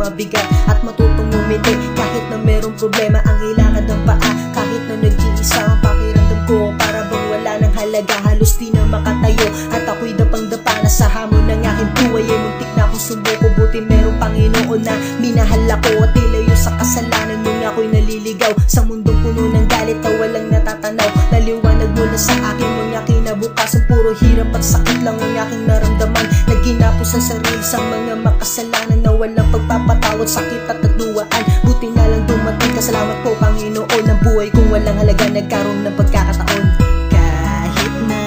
mabigat at matutong umiti. Kahit na merong problema ang hilakad ng paa, kahit na nag-iisa ang pakiramdam ko, para bang wala ng halaga, halos di na makatayo. At ako'y dapang-dapa na sa hamon ng aking buhay, ay muntik na akong sumuko. Buti merong Panginoon na minahal ako, at ilayo sa kasalanan nung ako'y naliligaw sa mundong puno ng galit na walang natatanaw. Naliwanag mo na sa akin nung aking nabukasan, puro hirap at sakit lang ang aking naramdaman. Nagginapos ang sarili sa mga makasalanan na walang pagpapatawad, sakit at nagluwaan. Buti na lang dumating ka, salamat po Panginoon. Ang buhay kong walang halaga nagkaroon ng pagkakataon. Kahit na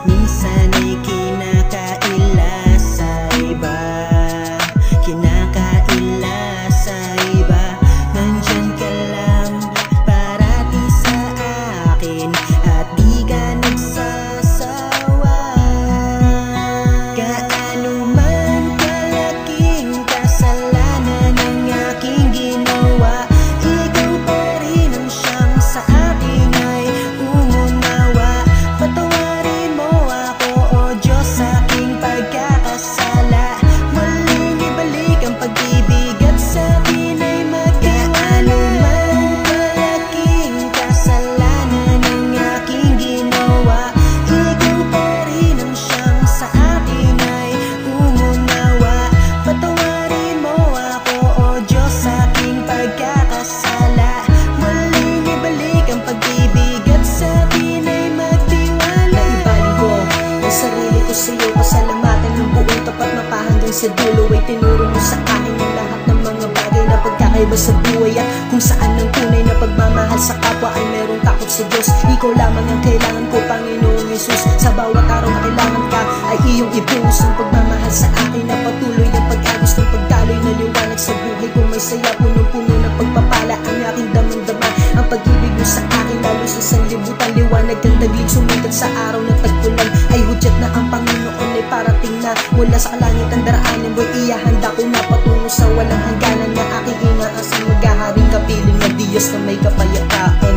minsan ay kinakaila sa iba, kinakaila sa iba, nandyan ka lang parati sa akin at di ka nagsasawa. Gaano man kalaking kasalanan ang aking ginawa, ikaw pa rin ang siyang sa akin ay umunawa. Patawarin mo ako, O Diyos, sa aking pagkakasala. Muling ibalik ang pag-ibig at sa akin ay magkaano man kalaking kasalanan ang aking ginawa, ikaw pa rin ang siyang sa akin ay umunawa. Patawarin mo ako, O Diyos, sa aking pagkakasala. Muling ibalik ang pag-ibig at sa akin ay magtiwala. Naibaling ko ang sarili ko sa iyo, pasalamatan ng buong tapat na hanggang sa dulo ay tinuro mo sa akin ang lahat ng mga bagay na pagkakaiba sa buhay, at kung saan ang tunay na pagmamahal sa kapwa ay merong takot sa Diyos. Ikaw lamang ang kailangan ko, Panginoong Jesus. Sa bawat araw na kailangan ka ay iyong ibuhos ang pagmamahal sa akin, na patuloy ang pag-agos ng pagdaloy na liwanag sa buhay ko. May saya, punong-puno ng pagpapala ang aking damang-dama. Ang pag-ibig mo sa akin lalo sa sanlibutan, liwanag ang taglig sumikat sa araw ng tagpulan. Ay hudyat na ang Panginoon ay parating na, mula sa kalangitan daraanin mo'y iyahanda ko na patungo sa walang hangganan, na aking inaasang maghaharing kapiling ng Diyos na may kapayapaan.